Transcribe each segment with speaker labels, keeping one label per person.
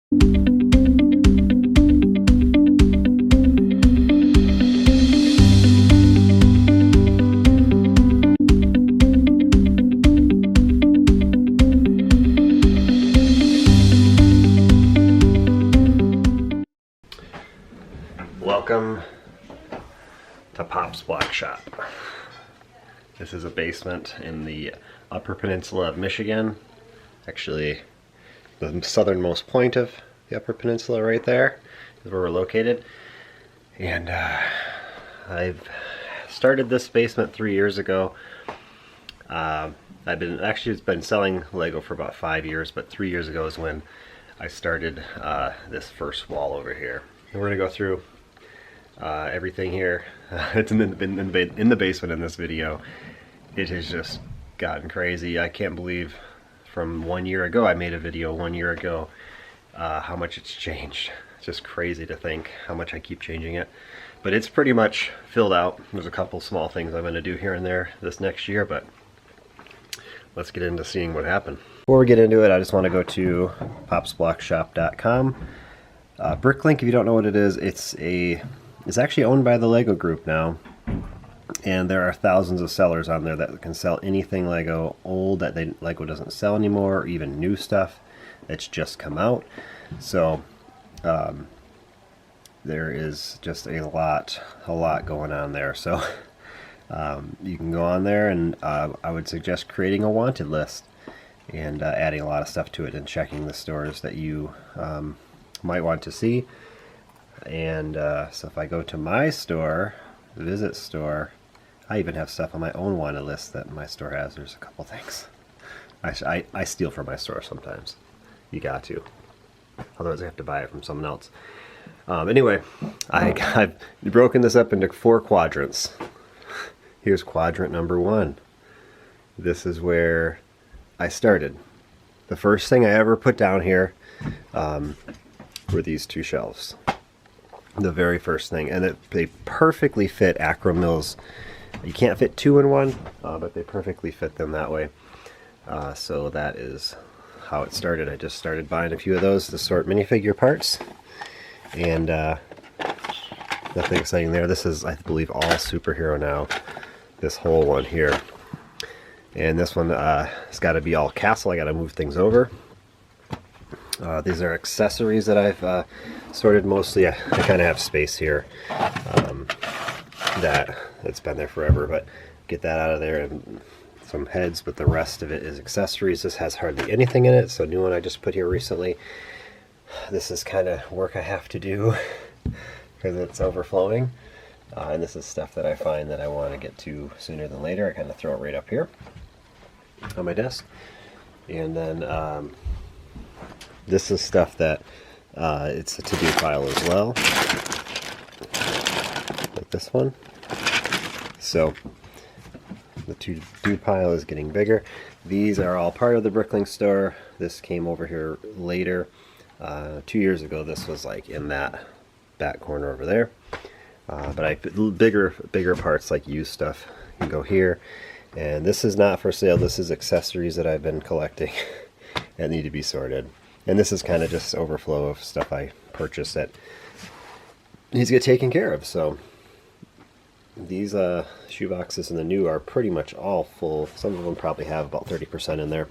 Speaker 1: Welcome to Pop's Block Shop. This is a basement in the Upper Peninsula of Michigan. Actually, the southernmost point of the Upper Peninsula right there is where we're located. And I've started this basement 3 years ago. I've been selling Lego for about 5 years, but 3 years ago is when I started this first wall over here. And we're gonna go through everything here. It's in the basement in this video. It has just gotten crazy. I can't believe from 1 year ago, I made a video 1 year ago, how much it's changed. It's just crazy to think how much I keep changing it. But it's pretty much filled out. There's a couple small things I'm going to do here and there this next year, but let's get into seeing what happened. Before we get into it, I just want to go to popsblockshop.com. Bricklink, if you don't know what it is, it's actually owned by the Lego Group now, and there are thousands of sellers on there that can sell anything Lego old that Lego doesn't sell anymore, or even new stuff that's just come out. So there is just a lot going on there. So you can go on there, and I would suggest creating a wanted list and adding a lot of stuff to it and checking the stores that you might want to see. And so if I go to my store, visit store, I even have stuff on my own wanted list that my store has. There's a couple things. I steal from my store sometimes. You got to. Otherwise I have to buy it from someone else. Anyway, I've broken this up into 4 quadrants. Here's quadrant number 1. This is where I started. The first thing I ever put down here were these 2 shelves. The very first thing, and they perfectly fit Acromills. You can't fit 2 in one, but they perfectly fit them that way. So that is how it started. I just started buying a few of those to sort minifigure parts, and nothing exciting there. This is, I believe, all superhero now. This whole one here, and this one has got to be all castle. I got to move things over. These are accessories that I've sorted mostly. I kind of have space here that it's been there forever, but get that out of there, and some heads, but the rest of it is accessories. This has hardly anything in it, so new one I just put here recently. This is kind of work I have to do because it's overflowing, and this is stuff that I find that I want to get to sooner than later. I kind of throw it right up here on my desk. And then this is stuff that it's a to-do pile as well, like this one. So the to-do pile is getting bigger. These are all part of the Bricklink store. This came over here later. 2 years ago, this was like in that back corner over there. But I put bigger parts like used stuff can go here. And this is not for sale. This is accessories that I've been collecting that need to be sorted. And this is kind of just overflow of stuff I purchased that needs to get taken care of. So these shoe boxes in the new are pretty much all full. Some of them probably have about 30% in there.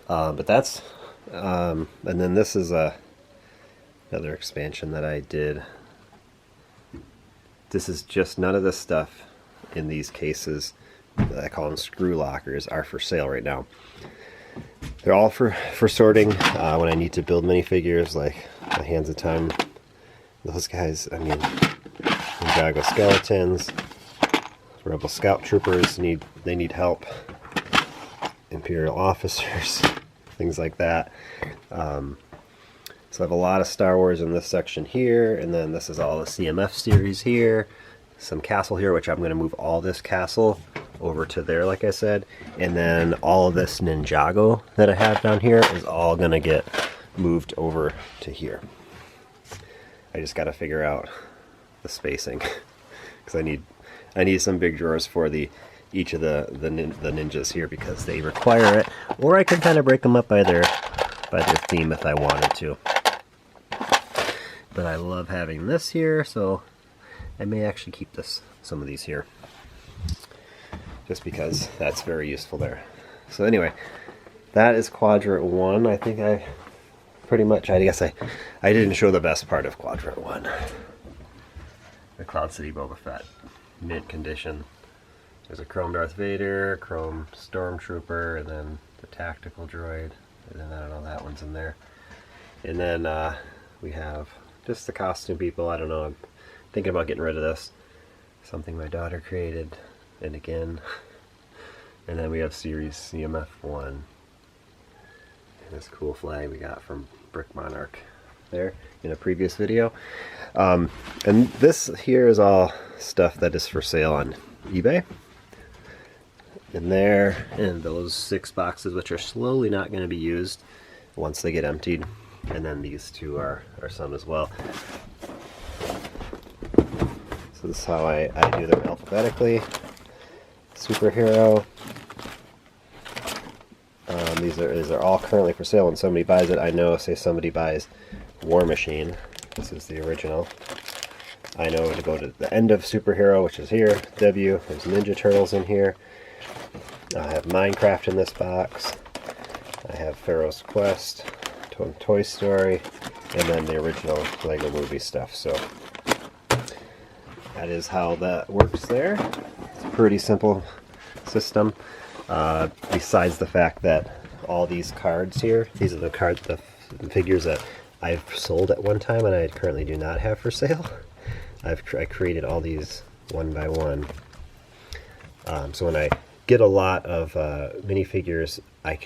Speaker 1: But that's, and then this is another expansion that I did. This is just none of this stuff in these cases, I call them screw lockers, are for sale right now. They're all for sorting when I need to build minifigures, like the Hands of Time. Those guys, I mean, Ninjago skeletons, Rebel Scout troopers they need help. Imperial officers, things like that. So I have a lot of Star Wars in this section here, and then this is all the CMF series here. Some castle here, which I'm going to move all this castle over to there, like I said, and then all of this Ninjago that I have down here is all going to get moved over to here. I just got to figure out the spacing because I need some big drawers for each of the ninjas here because they require it, or I can kind of break them up by their by their theme if I wanted to. But I love having this here, so I may actually keep some of these here, just because that's very useful there. So anyway, that is quadrant 1. I think I pretty much, I guess I didn't show the best part of quadrant 1. The Cloud City Boba Fett, mid condition. There's a Chrome Darth Vader, Chrome Stormtrooper, and then the tactical droid, and then I don't know, that one's in there. And then we have just the costume people. I don't know, I'm thinking about getting rid of this. Something my daughter created, and again. And then we have Series CMF1. And this cool flag we got from Brick Monarch there in a previous video. And this here is all stuff that is for sale on eBay. And there, and those 6 boxes, which are slowly not going to be used once they get emptied. And then these 2 are some as well. So this is how I do them alphabetically. Superhero. These are all currently for sale. When somebody buys it, I know, say somebody buys War Machine. This is the original. I know to go to the end of Superhero, which is here. W. There's Ninja Turtles in here. I have Minecraft in this box. I have Pharaoh's Quest, Toy Story, and then the original LEGO Movie stuff. So that is how that works there. It's a pretty simple system. Besides the fact that all these cards here, these are the figures that I've sold at one time and I currently do not have for sale. I created all these one by one. So when I get a lot of minifigures, I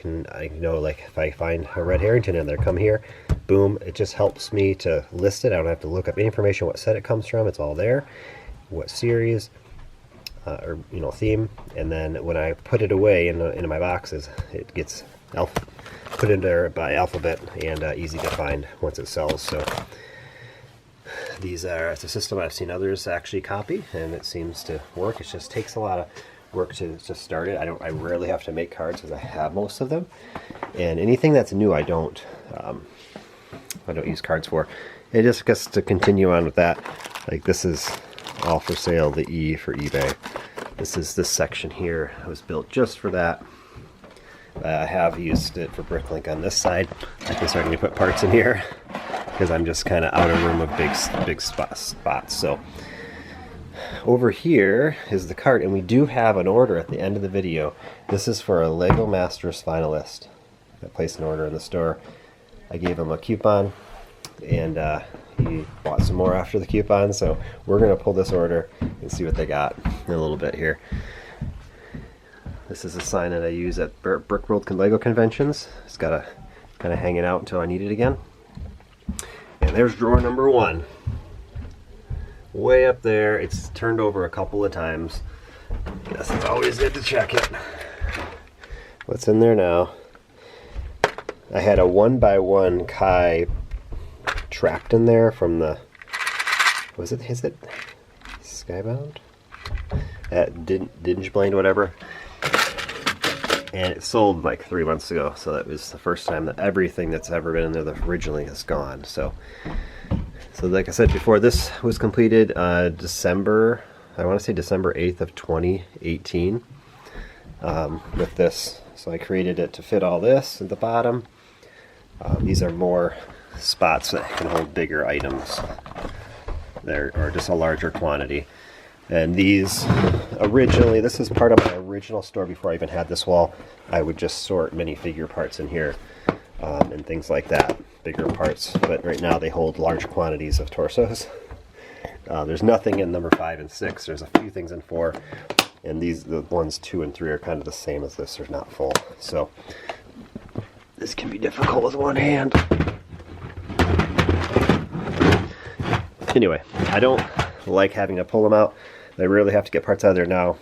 Speaker 1: know, like, if I find a Red Harrington in there, come here, boom, it just helps me to list it. I don't have to look up any information, what set it comes from, it's all there, what series, or theme. And then when I put it away into my boxes, it gets put in there by alphabet and easy to find once it sells. So it's a system I've seen others actually copy, and it seems to work. It just takes a lot of work to start it. I rarely have to make cards because I have most of them, and anything that's new I don't use cards for. It just gets to continue on with that. Like, this is all for sale, the E for eBay. This section here was built just for that. I have used it for Bricklink on this side. I've been starting to put parts in here because I'm just kind of out of room of big spots. So over here is the cart, and we do have an order at the end of the video. This is for a LEGO Masters Finalist that placed an order in the store. I gave him a coupon, and he bought some more after the coupon, so we're going to pull this order and see what they got in a little bit here. This is a sign that I use at Brick World LEGO conventions. It's got a kind of hanging out until I need it again. And there's drawer number 1. Way up there. It's turned over a couple of times. Guess it's always good to check it. What's in there now? I had a 1x1 Kai trapped in there from the, is it Skybound? Dingeblind, whatever. And it sold like 3 months ago, so that was the first time that everything that's ever been in there originally is gone. So like I said before, this was completed December, I want to say December 8th of 2018 with this. So I created it to fit all this at the bottom. These are more spots that can hold bigger items there, or just a larger quantity. And these originally, this is part of my original store before I even had this wall. I would just sort minifigure parts in here and things like that, bigger parts. But right now they hold large quantities of torsos. There's nothing in number 5 and 6. There's a few things in 4. And the ones 2 and 3 are kind of the same as this. They're not full. So this can be difficult with one hand. Anyway, I don't like having to pull them out. I rarely have to get parts out of there now.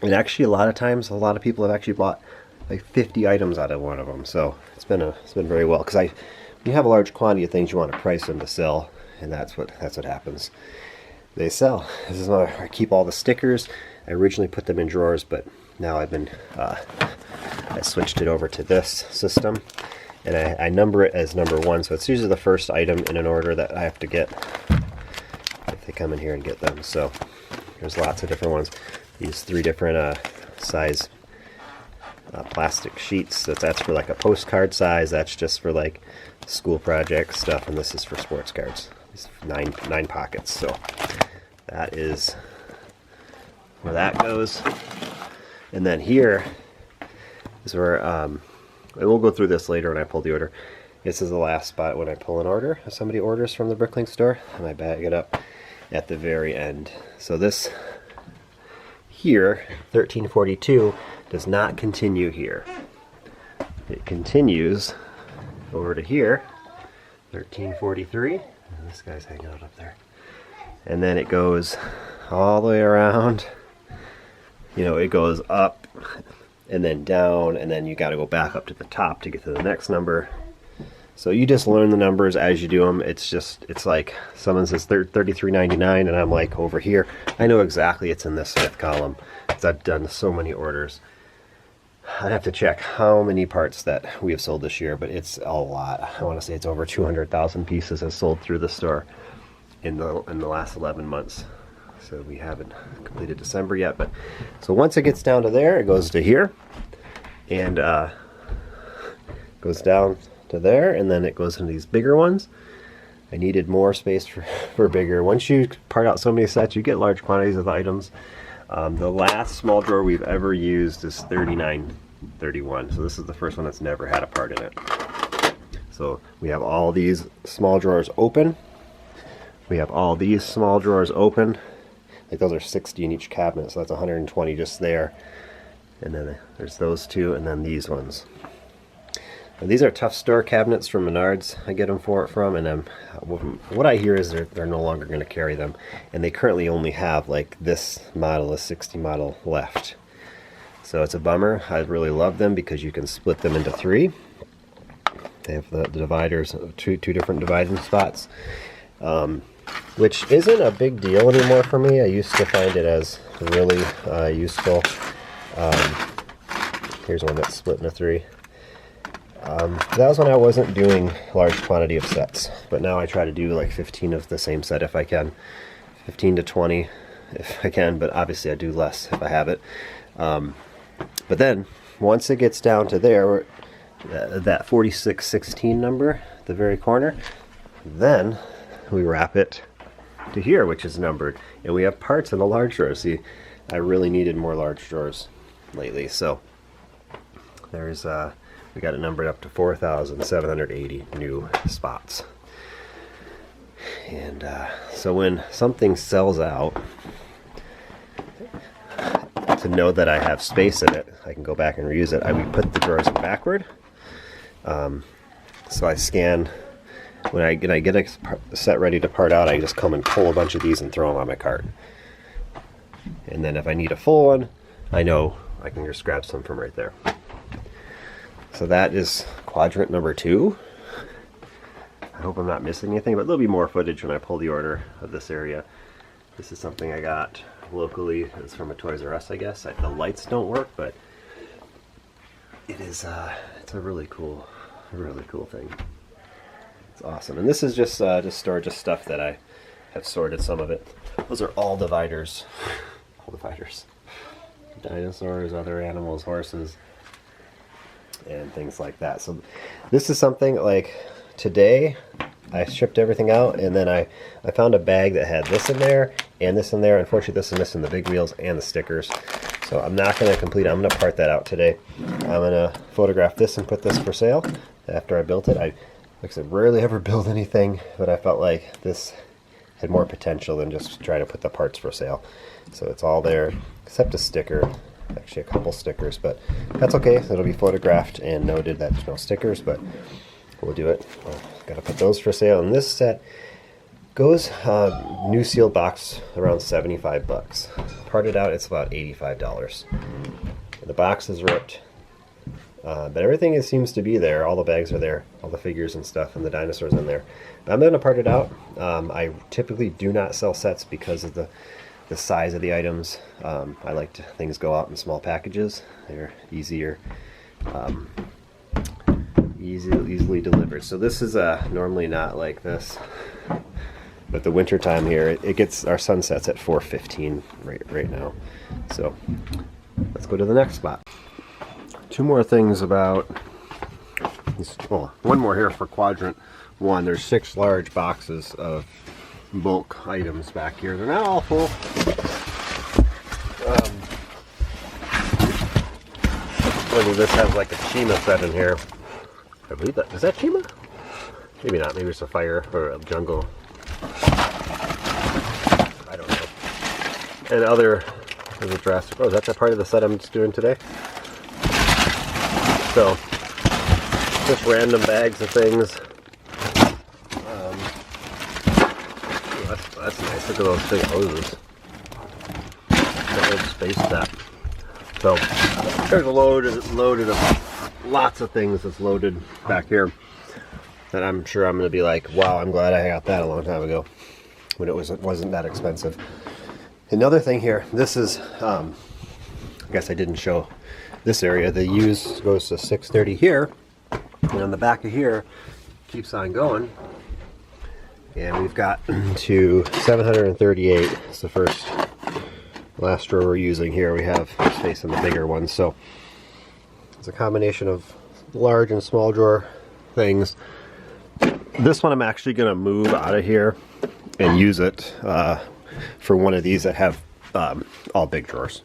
Speaker 1: And actually, a lot of times, a lot of people have actually bought like 50 items out of one of them. So it's been very well, because when you have a large quantity of things, you want to price them to sell, and that's what happens. They sell. This is why I keep all the stickers. I originally put them in drawers, but now I switched it over to this system, and I number it as number 1, so it's usually the first item in an order that I have to get if they come in here and get them. So there's lots of different ones. These 3 different size plastic sheets. That's for like a postcard size. That's just for like school project stuff, and this is for sports cards. It's nine pockets. So that is where that goes. And then here is where and we'll go through this later when I pull the order. This is the last spot when I pull an order. If somebody orders from the Bricklink store, and I bag it up at the very end. So this here, 1342, does not continue here. It continues over to here, 1343. And this guy's hanging out up there. And then it goes all the way around. You know, it goes up and then down, and then you got to go back up to the top to get to the next number. So you just learn the numbers as you do them. It's like someone says $33.99, and I'm like, over here, I know exactly it's in this 5th column because I've done so many orders. I'd have to check how many parts that we have sold this year, but it's a lot. I want to say it's over 200,000 pieces has sold through the store in the last 11 months. So we haven't completed December yet, but so once it gets down to there, it goes to here, and goes down to there, and then it goes into these bigger ones. I needed more space for bigger. Once you part out so many sets, you get large quantities of items. The last small drawer we've ever used is 3931. So this is the first one that's never had a part in it. So we have all these small drawers open. We have all these small drawers open. Like those are 60 in each cabinet, so that's 120 just there. And then there's those 2, and then these ones. And these are Tough Store cabinets from Menards. I get them from, and what I hear is they're no longer going to carry them, and they currently only have like this model, a 60 model left. So it's a bummer. I really love them because you can split them into 3. They have the dividers, two different dividing spots, which isn't a big deal anymore for me. I used to find it as really useful. Here's one that's split into 3. That was when I wasn't doing large quantity of sets, but now I try to do like 15 of the same set if I can, 15 to 20 if I can, but obviously I do less if I have it. But then once it gets down to there, that 4616 number at the very corner, then we wrap it to here, which is numbered, and we have parts in the large drawers. See, I really needed more large drawers lately, so there's we got it numbered up to 4,780 new spots. And so when something sells out, to know that I have space in it, I can go back and reuse it. I would put the drawers backward. So I scan. When I get a set ready to part out, I just come and pull a bunch of these and throw them on my cart. And then if I need a full one, I know I can just grab some from right there. So that is quadrant number 2. I hope I'm not missing anything, but there'll be more footage when I pull the order of this area. This is something I got locally. It's from a Toys R Us, I guess. The lights don't work, but it is it's a really cool thing. It's awesome. And this is just storage of stuff that I have sorted some of it. Those are all dividers. All dividers. Dinosaurs, other animals, horses, and things like that. So this is something like today I shipped everything out, and then I found a bag that had this in there and this in there. Unfortunately, this is missing the big wheels and the stickers, so I'm not going to complete it. I'm going to part that out today. I'm going to photograph this and put this for sale after I built it. Like I said, rarely ever build anything, but I felt like this had more potential than just try to put the parts for sale. So it's all there except a sticker. Actually a couple stickers, but that's okay. It'll be photographed and noted that there's no stickers, but we'll do it. Gotta put those for sale. And this set goes new sealed box around 75 bucks. Parted out, it's about $85. The box is ripped, but everything seems to be there. All the bags are there, all the figures and stuff, and the dinosaurs in there. But I'm gonna part it out. I typically do not sell sets because of the size of the items. I like easily delivered. So this is normally not like this, but the winter time here, it gets, our sun sets at 4:15 right now. So let's go to the next spot. Two more things about this. Oh, one more here for quadrant one. There's 6 large boxes of bulk items back here. They're not all full. This has like a Chima set in here. I believe that is that Chima? Maybe not. Maybe it's a fire or a jungle. I don't know. And other, there's a Jurassic. Oh, is that part of the set I'm just doing today? So just random bags of things. That's nice. Look at those big hoses. That old space set. So there's a loaded of lots of things that's loaded back here that I'm sure I'm going to be like, wow, I'm glad I got that a long time ago when it wasn't that expensive. Another thing here, this is I guess I didn't show this area. The use goes to 630 here, and on the back of here keeps on going, and we've got to 738. It's the last drawer we're using here. We have space in the bigger one, so it's a combination of large and small drawer things. This one I'm actually going to move out of here and use it for one of these that have all big drawers,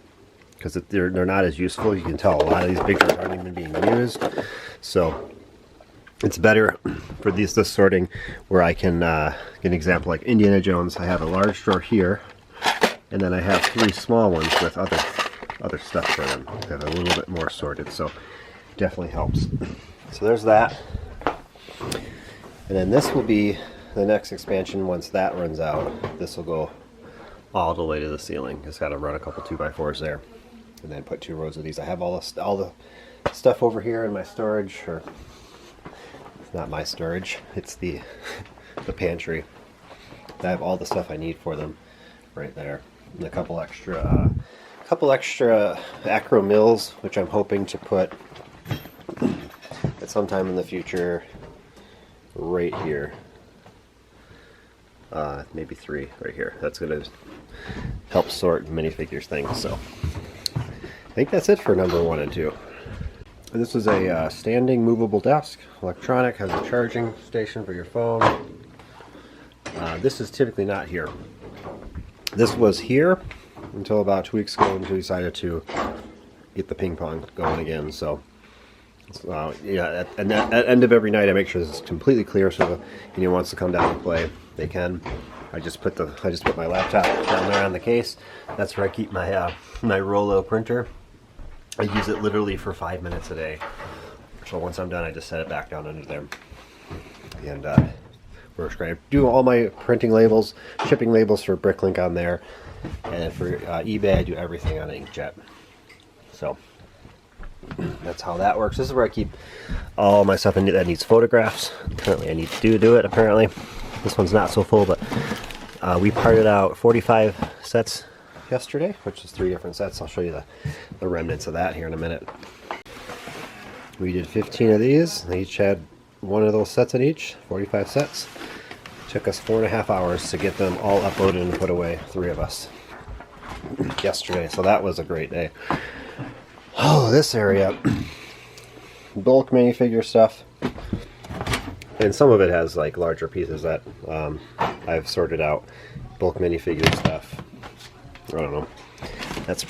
Speaker 1: because they're not as useful. You can tell a lot of these big drawers aren't even being used, so it's better for this sorting where I can get an example like Indiana Jones. I have a large drawer here, and then I have 3 small ones with other stuff for them that are a little bit more sorted, so definitely helps. So there's that. And then this will be the next expansion. Once that runs out, this will go all the way to the ceiling. Just got to run a couple 2x4s there, and then put 2 rows of these. I have all the stuff over here in my storage, or it's not my storage, it's the pantry. I have all the stuff I need for them right there, and a couple extra acro mills, which I'm hoping to put at some time in the future right here. Maybe 3 right here. That's going to help sort minifigures things. So I think that's it for number 1 and 2. And this is a standing movable desk, electronic, has a charging station for your phone. This is typically not here. This was here until about 2 weeks ago, when we decided to get the ping pong going again. So yeah, at the end of every night I make sure this is completely clear, so if anyone wants to come down and play, they can. I just put my laptop down there on the case. That's where I keep my my Rollo printer. I use it literally for 5 minutes a day. So once I'm done, I just set it back down under there. And works great. I do all my printing labels, shipping labels for Bricklink on there, and for eBay I do everything on inkjet. So that's how that works. This is where I keep all my stuff that needs photographs. Currently I need to do it apparently. This one's not so full, but we parted out 45 sets yesterday, which is 3 different sets. I'll show you the remnants of that here in a minute. We did 15 of these. They each had one of those sets in each, 45 sets. Took us 4.5 hours to get them all uploaded and put away, 3 of us, yesterday. So that was a great day. Oh, this area, bulk minifigure stuff, and some of it has like larger pieces that I've sorted out. Bulk minifigure stuff, I don't know, that's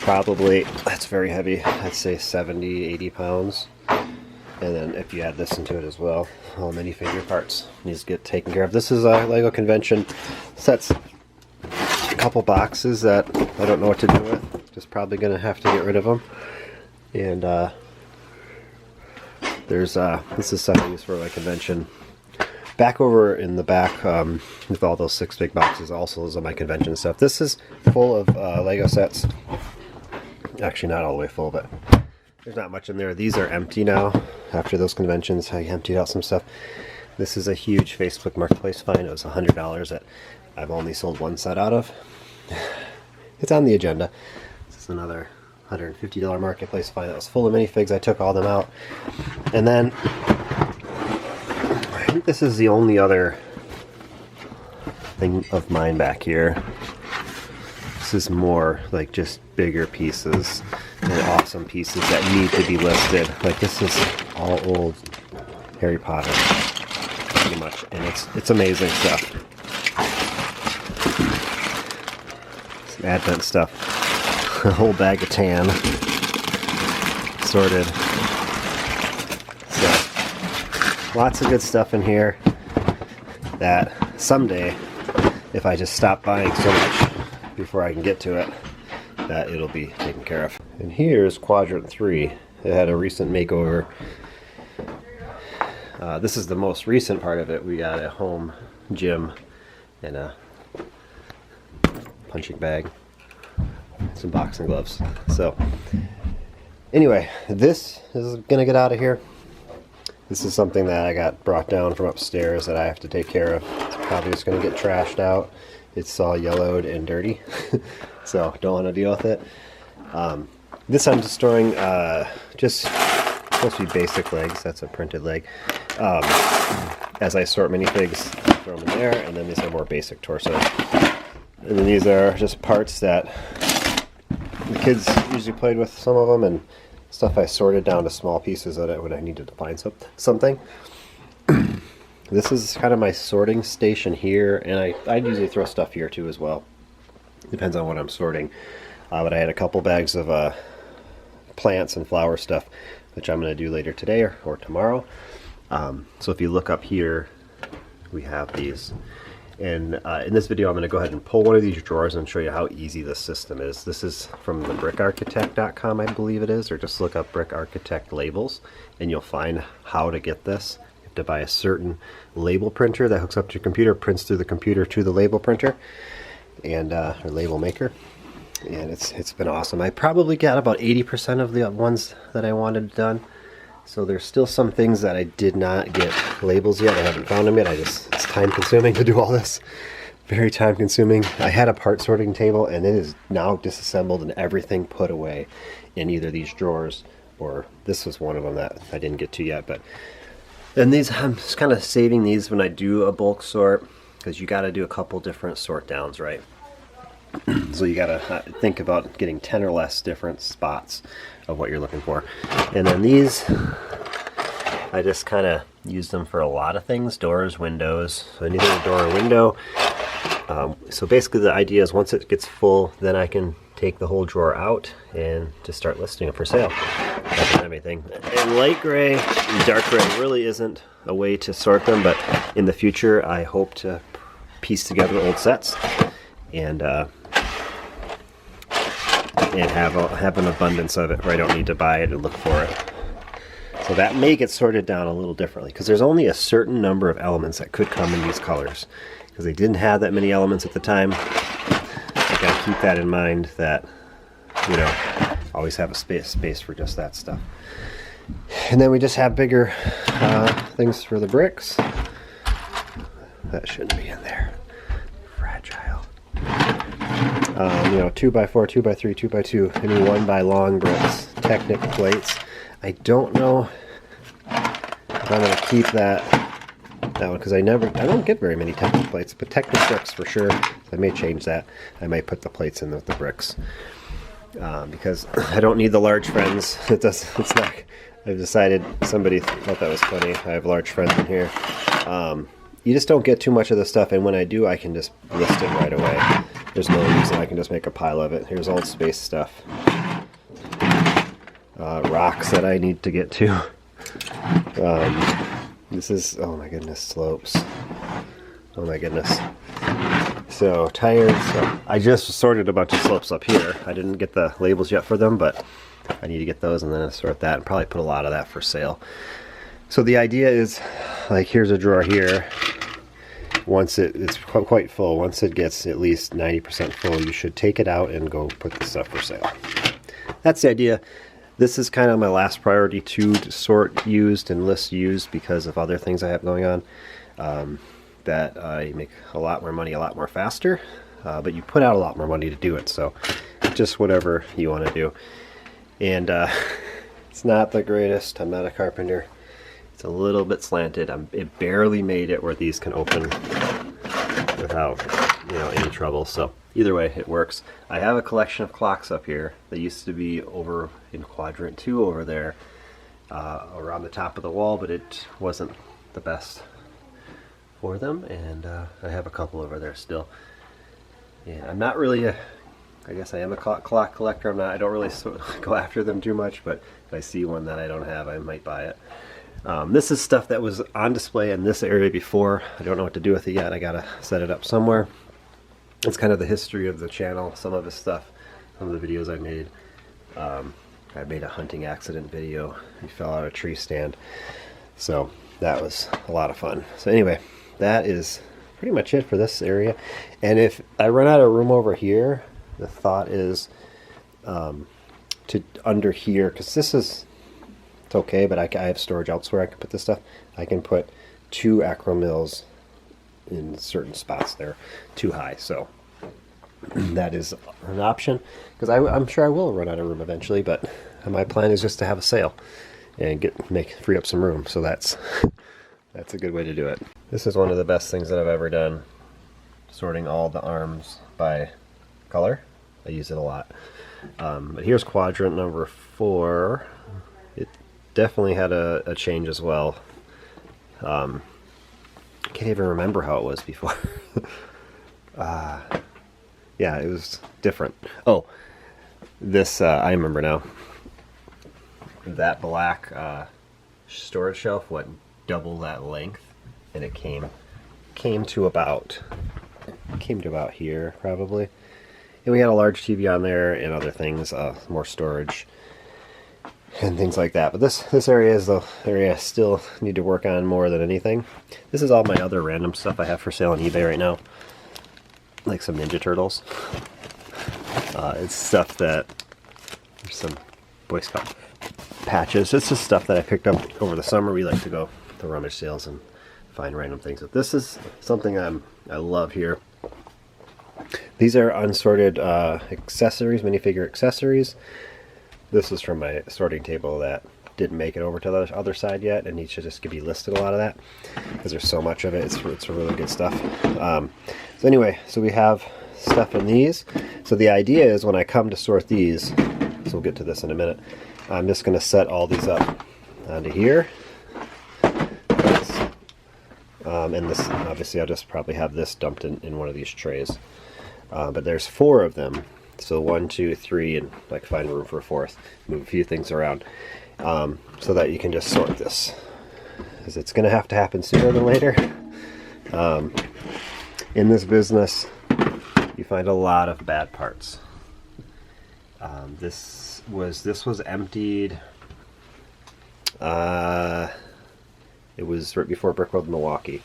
Speaker 1: very heavy. I'd say 70-80 pounds. And then if you add this into it as well, all minifigure parts needs to get taken care of. This is a LEGO convention sets, a couple boxes that I don't know what to do with. Just probably gonna have to get rid of them. And there's this is stuff I use for my convention. Back over in the back, with all those 6 big boxes, also is my convention stuff. This is full of LEGO sets. Actually, not all the way full, but there's not much in there. These are empty now. After those conventions, I emptied out some stuff. This is a huge Facebook Marketplace find. It was $100 that I've only sold 1 set out of. It's on the agenda. This is another $150 Marketplace find that was full of minifigs. I took all them out. And then think this is the only other thing of mine back here. This is more like just bigger pieces and awesome pieces that need to be listed. Like this is all old Harry Potter, pretty much, and it's amazing stuff. Some Advent stuff. A whole bag of tan, sorted. So lots of good stuff in here that someday, if I just stop buying so much before I can get to it, that it'll be taken care of. And here's quadrant 3. It had a recent makeover. This is the most recent part of it. We got a home gym and a punching bag, some boxing gloves. So anyway, this is gonna get out of here. This is something that I got brought down from upstairs that I have to take care of. It's probably just gonna get trashed out. It's all yellowed and dirty, so don't want to deal with it. This I'm just storing just supposed to be basic legs. That's a printed leg. As I sort minifigs, throw them in there, and then these are more basic torsos. And then these are just parts that the kids usually played with, some of them, and stuff I sorted down to small pieces that when I needed to find something. This is kind of my sorting station here, and I usually throw stuff here too as well. Depends on what I'm sorting. But I had a couple bags of plants and flower stuff, which I'm going to do later today or tomorrow. So if you look up here, we have these. And in this video, I'm going to go ahead and pull one of these drawers and show you how easy this system is. This is from the brickarchitect.com, I believe it is, or just look up Brick Architect labels, and you'll find how to get this. You have to buy a certain label printer that hooks up to your computer, prints through the computer to the label printer, and or label maker. And it's been awesome. I probably got about 80% of the ones that I wanted done. So there's still some things that I did not get labels yet. I haven't found them yet. It's time consuming to do all this. Very time consuming. I had a part sorting table, and it is now disassembled and everything put away in either these drawers, or this was one of them that I didn't get to yet. But then these, I'm just kind of saving these when I do a bulk sort, because you got to do a couple different sort downs, right? So you got to think about getting 10 or less different spots of what you're looking for. And then these, I just kind of use them for a lot of things. Doors, windows, so anything a door or window. So basically the idea is once it gets full, then I can take the whole drawer out and just start listing it for sale. That's everything. And light gray and dark gray really isn't a way to sort them, but in the future I hope to piece together old sets and have an abundance of it where I don't need to buy it and look for it. So that may get sorted down a little differently, because there's only a certain number of elements that could come in these colors, because they didn't have that many elements at the time. I gotta keep that in mind, that, you know, always have a space for just that stuff. And then we just have bigger things for the bricks. That shouldn't be in there. Fragile. You know, 2x4, 2x3, 2x2, any 1x long bricks, Technic plates. I don't know if I'm going to keep that one, because I don't get very many Technic plates, but Technic bricks for sure. I may change that. I might put the plates in with the bricks, because I don't need the large friends. It's not. I've decided, somebody thought that was funny. I have large friends in here. You just don't get too much of the stuff, and when I do, I can just list it right away. There's no reason. I can just make a pile of it. Here's old space stuff. Rocks that I need to get to. This is, oh my goodness, slopes. Oh my goodness. So, tires. I just sorted a bunch of slopes up here. I didn't get the labels yet for them, but I need to get those and then sort that and probably put a lot of that for sale. So the idea is, like, here's a drawer here. Once it's quite full, once it gets at least 90% full, you should take it out and go put the stuff for sale. That's the idea. This is kind of my last priority to sort used and list used, because of other things I have going on, that I make a lot more money a lot more faster, but you put out a lot more money to do it. So just whatever you want to do. And it's not the greatest. I'm not a carpenter. It's a little bit slanted. It barely made it where these can open without, you know, any trouble. So either way, it works. I have a collection of clocks up here. They used to be over in quadrant 2 over there, around the top of the wall, but it wasn't the best for them, and I have a couple over there still. Yeah, I'm not really I guess I am a clock collector. I don't really go after them too much, but if I see one that I don't have, I might buy it. This is stuff that was on display in this area before. I don't know what to do with it yet. I gotta set it up somewhere. It's kind of the history of the channel, some of the stuff, some of the videos I made. I made a hunting accident video. He fell out of a tree stand. So that was a lot of fun. So anyway, that is pretty much it for this area. And if I run out of room over here, the thought is to under here, because this is, it's okay, but I have storage elsewhere I can put this stuff. I can put 2 acro mills in certain spots. They're too high, so that is an option, because I'm sure I will run out of room eventually, but my plan is just to have a sale and free up some room. So that's a good way to do it. This is one of the best things that I've ever done, sorting all the arms by color. I use it a lot. But here's quadrant number 4. It definitely had a change as well. I can't even remember how it was before. Yeah, it was different. Oh, this, I remember now. That black storage shelf went double that length, and it came to about here probably. And we had a large TV on there and other things, more storage and things like that. But this area is the area I still need to work on more than anything. This is all my other random stuff I have for sale on eBay right now, like some Ninja Turtles. It's stuff that, there's some Boy Scout patches. It's just stuff that I picked up over the summer. We like to go to rummage sales and find random things. But this is something I love here. These are unsorted accessories, minifigure accessories. This is from my sorting table that didn't make it over to the other side yet, and needs to just be listed, a lot of that, because there's so much of it. It's really good stuff. So anyway, so we have stuff in these. So the idea is when I come to sort these, so we'll get to this in a minute, I'm just going to set all these up onto here. And this, obviously I'll just probably have this dumped in one of these trays. But there's 4 of them. So 1, 2, 3, and like find room for a 4th. Move a few things around. So that you can just sort this. Because it's going to have to happen sooner than later. In this business, you find a lot of bad parts. This was emptied. It was right before Brickworld Milwaukee,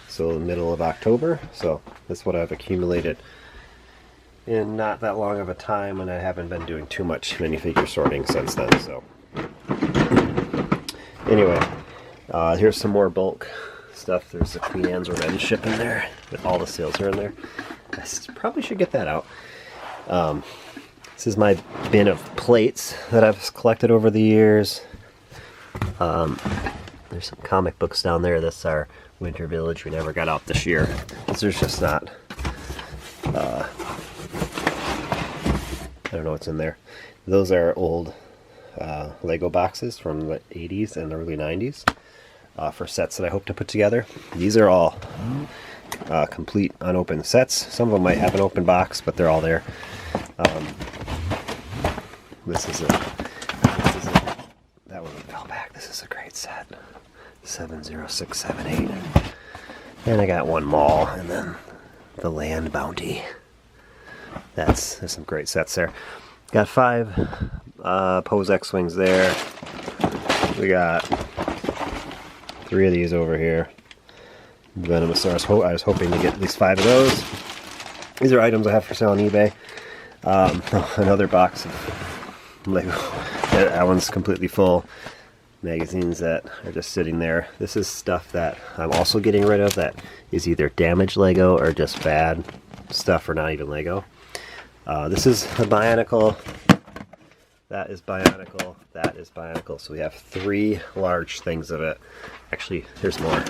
Speaker 1: so the middle of October. So that's what I've accumulated in not that long of a time, and I haven't been doing too much minifigure sorting since then. So anyway, here's some more bulk stuff. There's the Queen Anne's Revenge ship in there. All the sales are in there. I probably should get that out. This is my bin of plates that I've collected over the years. There's some comic books down there. That's our Winter Village. We never got out this year. There's just not, I don't know what's in there. Those are old Lego boxes from the 80s and early 90s for sets that I hope to put together. These are all complete unopened sets. Some of them might have an open box, but they're all there. This is that one fell back. This is a great set. 70678. And I got one mall, and then the Land Bounty. There's some great sets there. Got 5 Pose X-Wings there. We got 3 of these over here. Venomousaurus. I was hoping to get at least 5 of those. These are items I have for sale on eBay. Another box of Lego. That one's completely full. Magazines that are just sitting there. This is stuff that I'm also getting rid of that is either damaged Lego or just bad stuff or not even Lego. This is a Bionicle that is Bionicle, that is Bionicle. So we have 3 large things of it. Actually, there's more.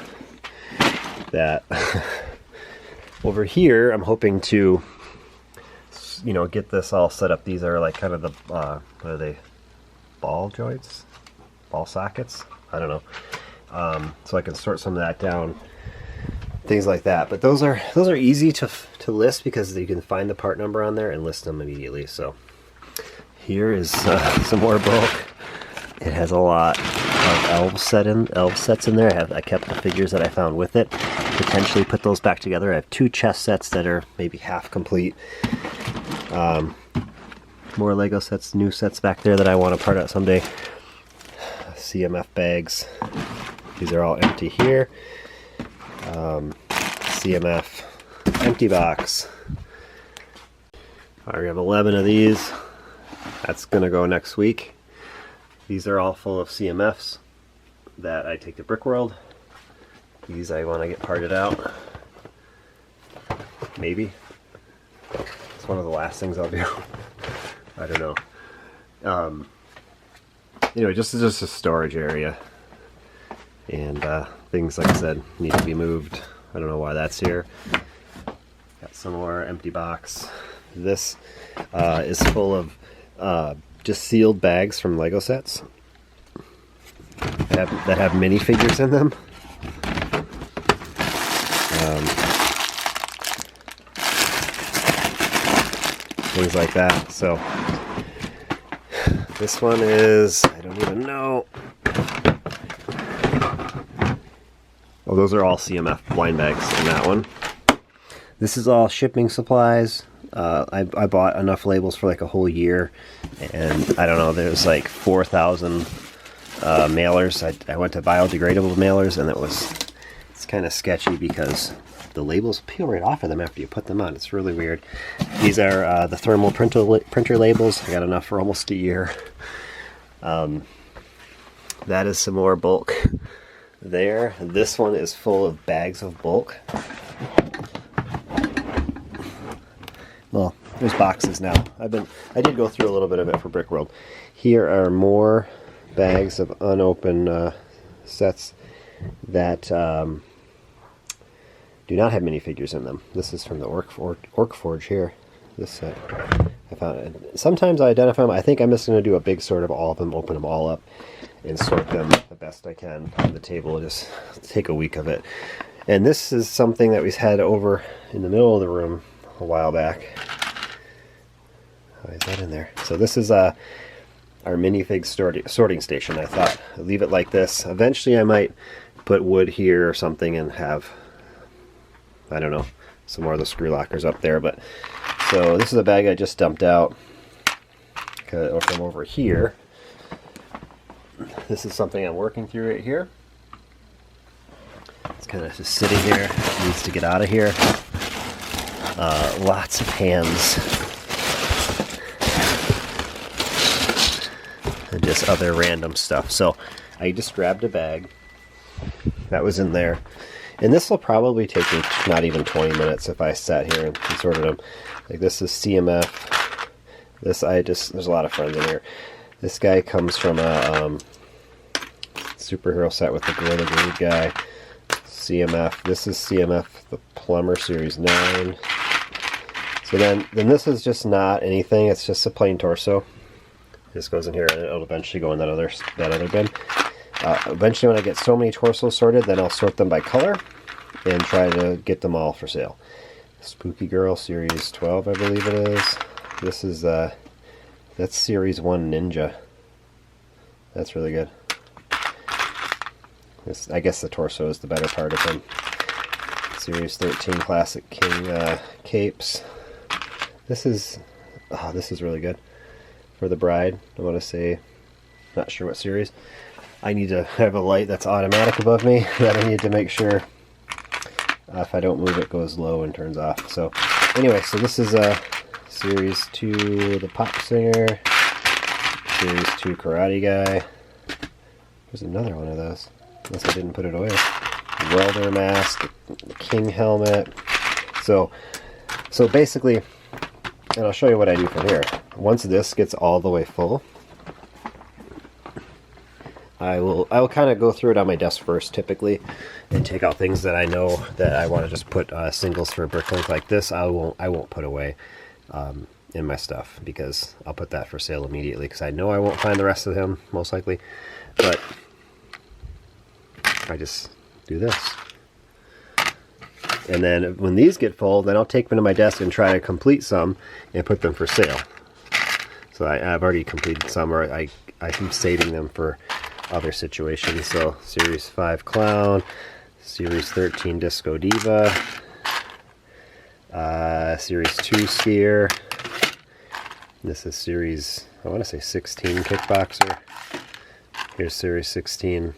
Speaker 1: That over here, I'm hoping to, you know, get this all set up. These are like kind of the, what are they? Ball joints? Ball sockets? I don't know. So I can sort some of that down. Things like that. But those are easy to list because you can find the part number on there and list them immediately. So here is some more bulk. It has a lot of elf sets in there. I kept the figures that I found with it. Potentially put those back together. I have 2 chess sets that are maybe half complete. More Lego sets, new sets back there that I want to part out someday. CMF bags. These are all empty here. CMF empty box. I have 11 of these. That's gonna go next week. These are all full of CMFs that I take to Brickworld. These I want to get parted out. Maybe. It's one of the last things I'll do. I don't know. Anyway, just a storage area. And things, like I said, need to be moved. I don't know why that's here. Got some more empty box. This is full of just sealed bags from Lego sets that have minifigures in them. Things like that. So this one is, I don't even know. Oh, those are all CMF blind bags in that one. This is all shipping supplies. I bought enough labels for like a whole year, and I don't know, there's like 4,000 mailers. I went to biodegradable mailers, and it's kind of sketchy because the labels peel right off of them after you put them on. It's really weird. These are the thermal printer labels. I got enough for almost a year. That is some more bulk there. This one is full of bags of bulk. Well, there's boxes now. I did go through a little bit of it for Brickworld. Here are more bags of unopened sets that do not have minifigures in them. This is from the Orc Forge here. This set. I found it. Sometimes I identify them. I think I'm just going to do a big sort of all of them, open them all up, and sort them the best I can on the table. Just take a week of it. And this is something that we had over in the middle of the room a while back. Why is that in there? So this is our minifig sorting station. I thought I'd leave it like this. Eventually I might put wood here or something and have, I don't know, some more of the screw lockers up there. But so this is a bag I just dumped out from over here. This is something I'm working through right here. It's kind of just sitting here. It needs to get out of here. Lots of hands and just other random stuff. So I just grabbed a bag that was in there, and this will probably take me not even 20 minutes if I sat here and sorted them. Like this is CMF. This there's a lot of friends in here. This guy comes from a superhero set with the Gorilla Glue guy. CMF. This is CMF, the Plumber Series 9. So then this is just not anything. It's just a plain torso. This goes in here, and it'll eventually go in that other bin. Eventually, when I get so many torsos sorted, then I'll sort them by color and try to get them all for sale. Spooky Girl Series 12, I believe it is. This is that's Series 1 Ninja. That's really good. I guess the torso is the better part of him. Series 13 Classic King Capes. This is really good. For the Bride, I want to say, not sure what series. I need to have a light that's automatic above me that I need to make sure if I don't move it goes low and turns off. So anyway, so this is Series 2 The Pop Singer, Series 2 Karate Guy. There's another one of those, unless I didn't put it away. Welder Mask, the King Helmet. So basically, and I'll show you what I do from here. Once this gets all the way full, I will kind of go through it on my desk first, typically, and take out things that I know that I want to just put singles for Bricklink like this. I won't put away in my stuff, because I'll put that for sale immediately, because I know I won't find the rest of him most likely. But I just do this, and then when these get full, then I'll take them to my desk and try to complete some and put them for sale. So I've already completed some, or I'm saving them for other situations. So Series 5 Clown, Series 13 Disco Diva, Series 2 Skier. This is Series, I want to say 16 Kickboxer. Here's Series 16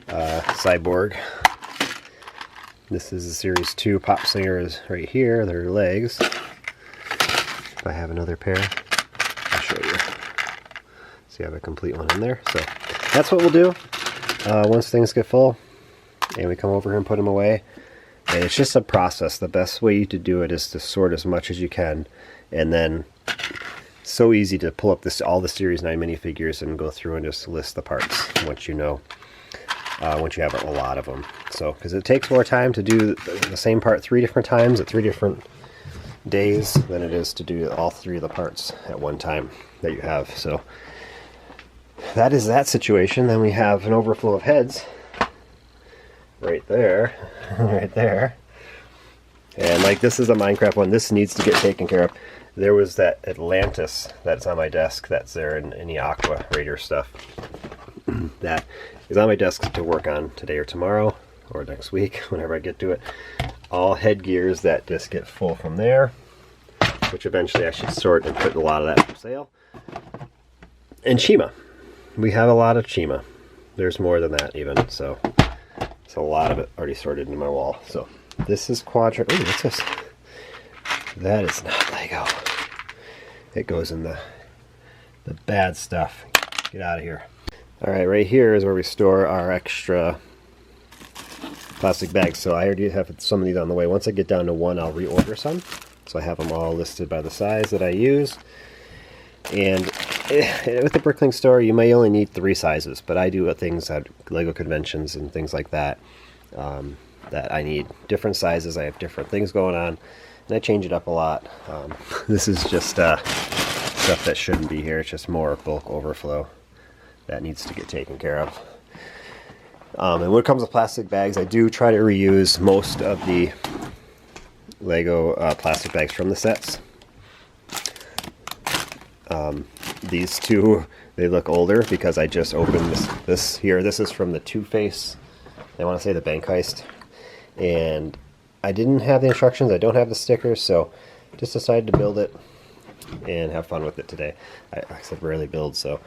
Speaker 1: Cyborg. This is the Series 2 Pop Singers right here, their legs. If I have another pair, I'll show you. See, I have a complete one in there. So that's what we'll do once things get full, and we come over here and put them away. And it's just a process. The best way to do it is to sort as much as you can, and then so easy to pull up all the Series 9 minifigures and go through and just list the parts once you know, once you have a lot of them. So, because it takes more time to do the same part 3 different times at 3 different days than it is to do all 3 of the parts at one time that you have. So that is that situation. Then we have an overflow of heads right there, right there. And like, this is a Minecraft one. This needs to get taken care of. There was that Atlantis that's on my desk that's there in the Aqua Raider stuff. That is on my desk to work on today or tomorrow or next week, whenever I get to it. All headgears that just get full from there, which eventually I should sort and put a lot of that for sale. And Chima. We have a lot of Chima. There's more than that even, so it's a lot of it already sorted into my wall. So this is Quadrant. Ooh, what's this? That is not Lego. It goes in the bad stuff. Get out of here. Alright, right here is where we store our extra plastic bags. So I already have some of these on the way. Once I get down to 1, I'll reorder some. So I have them all listed by the size that I use. And with the Bricklink store, you may only need 3 sizes, but I do things at Lego conventions and things like that, that I need different sizes. I have different things going on, and I change it up a lot. This is just stuff that shouldn't be here. It's just more bulk overflow that needs to get taken care of. And when it comes to plastic bags, I do try to reuse most of the Lego plastic bags from the sets. These two, they look older because I just opened this here. This is from the Two-Face, I want to say the Bank Heist. And I didn't have the instructions, I don't have the stickers, so just decided to build it and have fun with it today. I said rarely build, so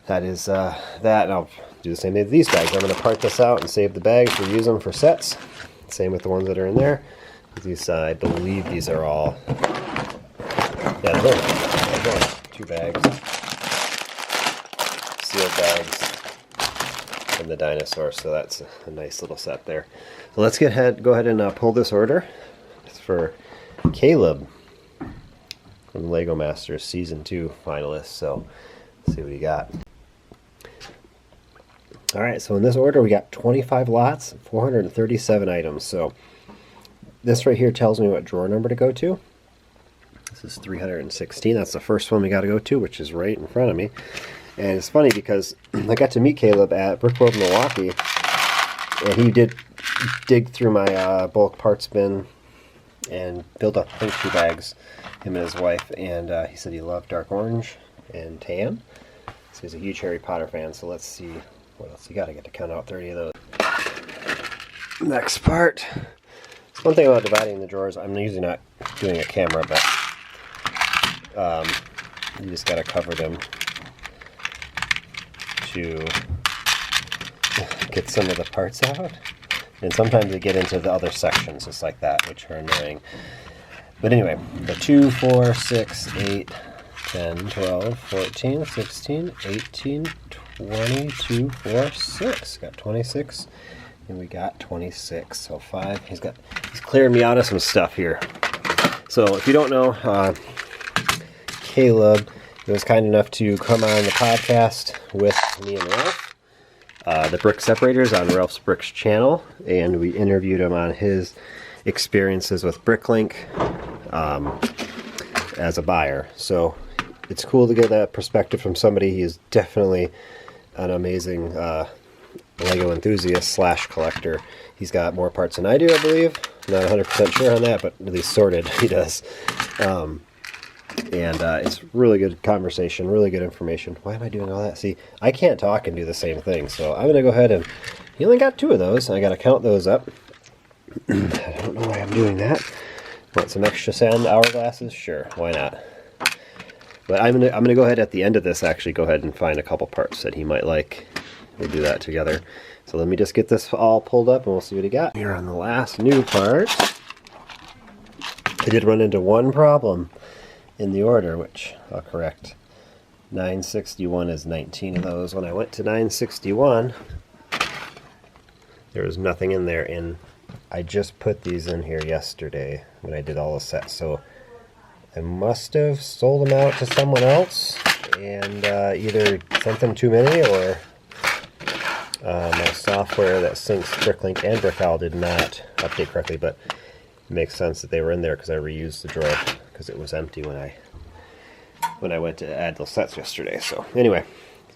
Speaker 1: that is that, and I'll do the same thing with these bags. I'm going to part this out and save the bags, reuse them for sets. Same with the ones that are in there. These, I believe these are all, yeah, they're 2 bags, sealed bags, and the dinosaur, so that's a nice little set there. So let's go ahead and pull this order. It's for Caleb from LEGO Masters Season 2 Finalist, so let's see what he got. Alright, so in this order we got 25 lots, 437 items. So this right here tells me what drawer number to go to. This is 316. That's the first one we got to go to, which is right in front of me. And it's funny because I got to meet Caleb at Brick World Milwaukee, and he did dig through my bulk parts bin and build up, I think, 2 bags, him and his wife. And he said he loved dark orange and tan. So he's a huge Harry Potter fan. So let's see what else you got. I get to count out 30 of those. Next part. One thing about dividing the drawers, I'm usually not doing a camera, but you just got to cover them to get some of the parts out. And sometimes they get into the other sections just like that, which are annoying. But anyway, the 2, 4, 6, 8, 10, 12, 14, 16, 18, 22, 4, 6. Got 26. And we got 26, so 5. He's clearing me out of some stuff here. So if you don't know, Caleb was kind enough to come on the podcast with me and Ralph, the brick separators on Ralph's Bricks channel, and we interviewed him on his experiences with Bricklink as a buyer. So it's cool to get that perspective from somebody. He is definitely an amazing Lego enthusiast slash collector. He's got more parts than I do, I believe. Not 100% sure on that, but at least sorted he does. It's really good conversation, really good information. Why am I doing all that? See, I can't talk and do the same thing, so I'm going to go ahead and... He only got 2 of those. I got to count those up. I don't know why I'm doing that. Want some extra sand hourglasses? Sure, why not? But I'm gonna go ahead at the end of this, actually go ahead and find a couple parts that he might like. We'll do that together. So let me just get this all pulled up and we'll see what he got. Here on the last new part. I did run into one problem in the order, which I'll correct. 961 is 19 of those. When I went to 961, there was nothing in there, and I just put these in here yesterday when I did all the sets, so I must have sold them out to someone else and either sent them too many, or my software that syncs Bricklink and Brickowl did not update correctly, but it makes sense that they were in there because I reused the drawer because it was empty when I went to add those sets yesterday. So anyway,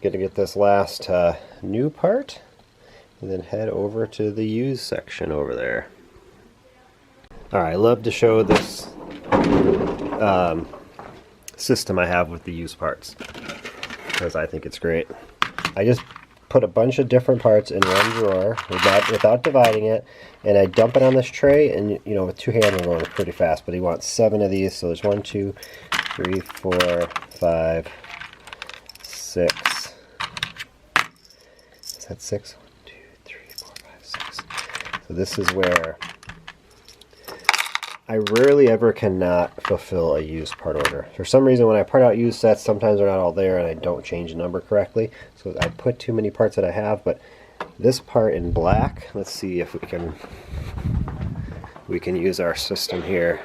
Speaker 1: going to get this last new part and then head over to the used section over there. Alright, I love to show this system I have with the used parts because I think it's great. I just put a bunch of different parts in one drawer without dividing it, and I dump it on this tray, and you know, with 2 hands I'm going pretty fast, but he wants 7 of these, so there's 1, 2, 3, 4, 5, 6. Is that 6? 1, 2, 3, 4, 5, 6. So this is where I rarely ever cannot fulfill a used part order. For some reason, when I part out used sets, sometimes they're not all there and I don't change the number correctly. So I put too many parts that I have, but this part in black, let's see if we can use our system here.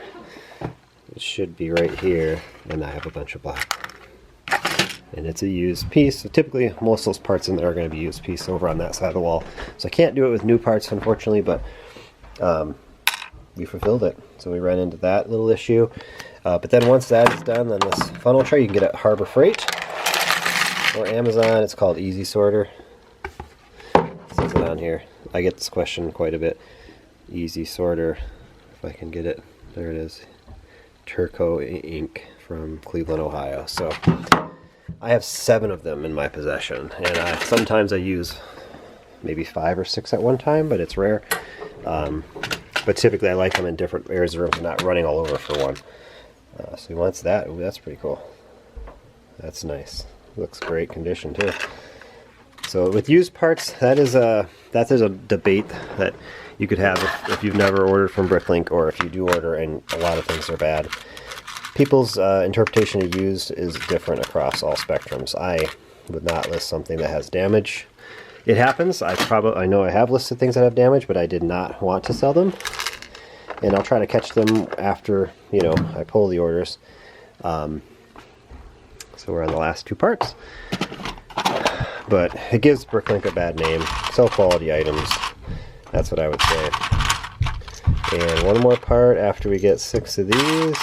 Speaker 1: It should be right here, and I have a bunch of black. And it's a used piece. So typically, most of those parts in there are going to be used piece over on that side of the wall. So I can't do it with new parts, unfortunately, but we fulfilled it. So we ran into that little issue. But then once that is done, then this funnel tray you can get at Harbor Freight or Amazon. It's called Easy Sorter. It says it on here. I get this question quite a bit. Easy Sorter, if I can get it. There it is. Turco ink from Cleveland, Ohio. So I have 7 of them in my possession, and sometimes I use maybe 5 or 6 at one time, but it's rare. But typically I like them in different areas of the room, so not running all over for one. So he wants that. Ooh, that's pretty cool. That's nice. Looks great condition too. So with used parts, that's a debate that you could have if you've never ordered from Bricklink, or if you do order and a lot of things are bad. People's interpretation of used is different across all spectrums. I would not list something that has damage. It happens. I know I have listed things that have damage, but I did not want to sell them. And I'll try to catch them after, you know, I pull the orders. So we're on the last 2 parts. But it gives Bricklink a bad name. Sell quality items. That's what I would say. And one more part after we get 6 of these.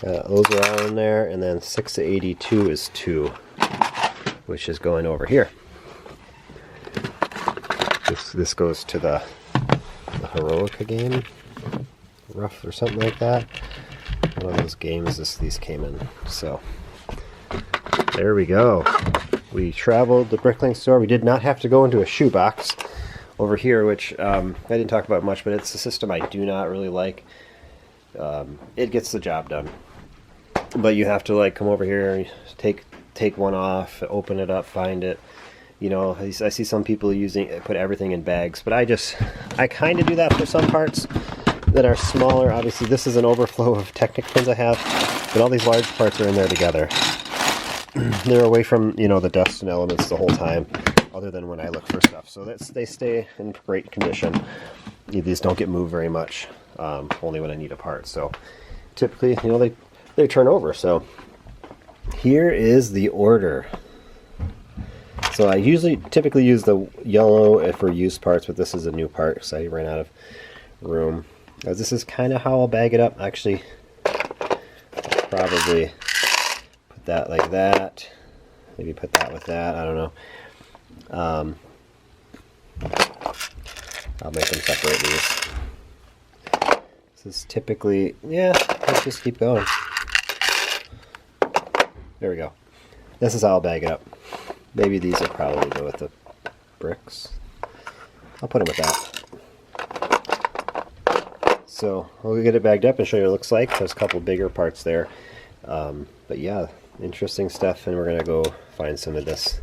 Speaker 1: Those are all in there. And then 6 to 82 is 2, which is going over here. This goes to the Heroica game, Rough or something like that. One of those games these came in. So there we go. We traveled the Bricklink store. We did not have to go into a shoebox over here, which I didn't talk about much, but it's a system I do not really like. It gets the job done, but you have to like come over here, take one off, open it up, find it. You know, I see some people put everything in bags, but I kind of do that for some parts that are smaller. Obviously, this is an overflow of Technic pins I have, but all these large parts are in there together. They're away from, you know, the dust and elements the whole time, other than when I look for stuff. So they stay in great condition. These don't get moved very much, only when I need a part. So typically, you know, they turn over. So here is the order. So I typically use the yellow for used parts, but this is a new part because I ran out of room. This is kind of how I'll bag it up. Actually, I'll probably put that like that. Maybe put that with that. I don't know. I'll make them separate these. This is typically, yeah, let's just keep going. There we go. This is how I'll bag it up. Maybe these will probably go with the bricks. I'll put them with that. So we'll get it bagged up and show you what it looks like. There's a couple bigger parts there. But yeah, interesting stuff, and we're going to go find some of this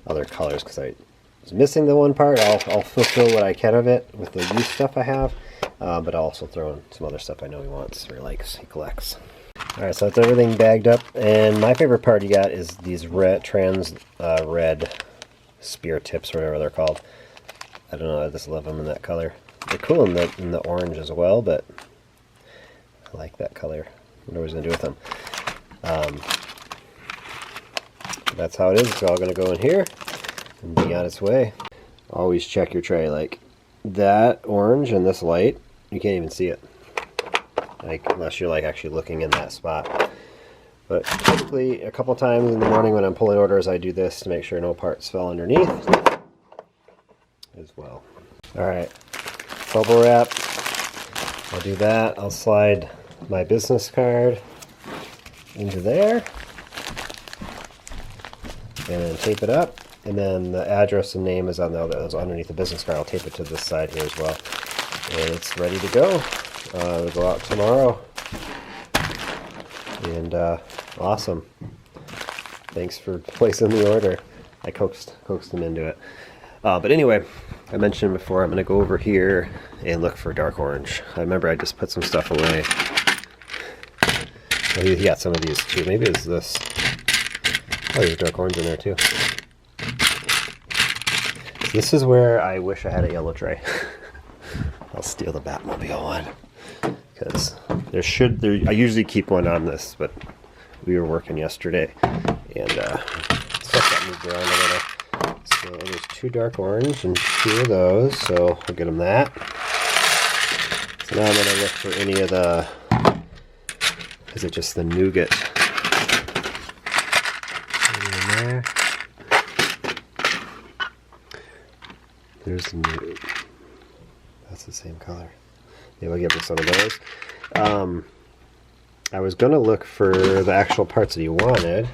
Speaker 1: other colors because I was missing the one part. I'll fulfill what I can of it with the used stuff I have, but I'll also throw in some other stuff I know he wants or likes, he collects. Alright, so that's everything bagged up, and my favorite part you got is these red spear tips, or whatever they're called. I don't know, I just love them in that color. They're cool in the orange as well, but I like that color. I wonder what he's going to do with them. That's how it is. It's all going to go in here and be on its way. Always check your tray. Like that orange and this light, you can't even see it. Like, unless you're like actually looking in that spot. But typically a couple times in the morning when I'm pulling orders, I do this to make sure no parts fell underneath as well. Alright, bubble wrap. I'll do that. I'll slide my business card into there and then tape it up, and then the address and name is on the underneath the business card. I'll tape it to this side here as well, and it's ready to go. It'll go out tomorrow, and awesome. Thanks for placing the order. I coaxed them into it. But anyway, I mentioned before I'm going to go over here and look for dark orange. I remember I just put some stuff away. Well, he got some of these too. Maybe it's this. Oh, there's dark orange in there too. This is where I wish I had a yellow tray. I'll steal the Batmobile one. Because I usually keep one on this, but we were working yesterday and stuff got moved around a little. So there's 2 dark orange and 2 of those, so we'll get them that. So now I'm going to look for any of the, is it just the nougat? In there. There's the nougat. That's the same color. Yeah, we'll get some of those. I was going to look for the actual parts that he wanted.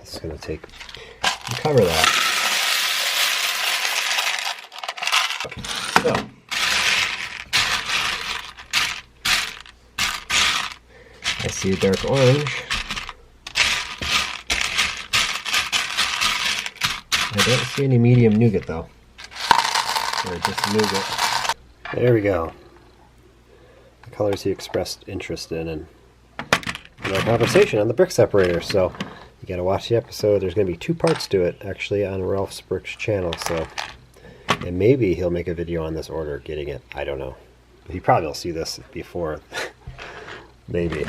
Speaker 1: It's going to cover that. So, I see a dark orange. I don't see any medium nougat though. Or just nougat. There we go. The colors he expressed interest in our conversation on the brick separator. So you gotta watch the episode. There's gonna be 2 parts to it actually on Ralph's Bricks channel. So, and maybe he'll make a video on this order getting it. I don't know. He probably will see this before. Maybe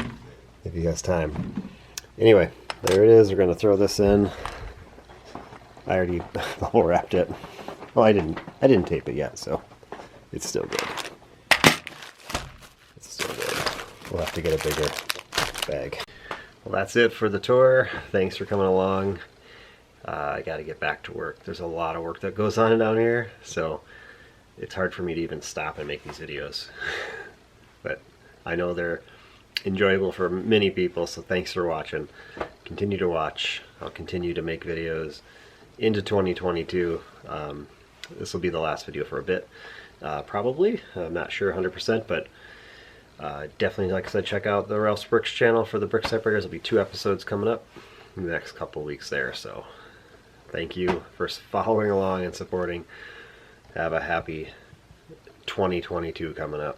Speaker 1: if he has time. Anyway, there it is. We're gonna throw this in. I already bubble wrapped it. Well, I didn't tape it yet, so it's still good. It's still good. We'll have to get a bigger bag. Well, that's it for the tour. Thanks for coming along. I got to get back to work. There's a lot of work that goes on down here, so it's hard for me to even stop and make these videos. But I know they're enjoyable for many people, so thanks for watching. Continue to watch. I'll continue to make videos into 2022. This will be the last video for a bit, probably. I'm not sure 100%, but definitely, like I said, check out the Ralph's Bricks channel for the brick separators. There'll be 2 episodes coming up in the next couple weeks there. So thank you for following along and supporting. Have a happy 2022 coming up.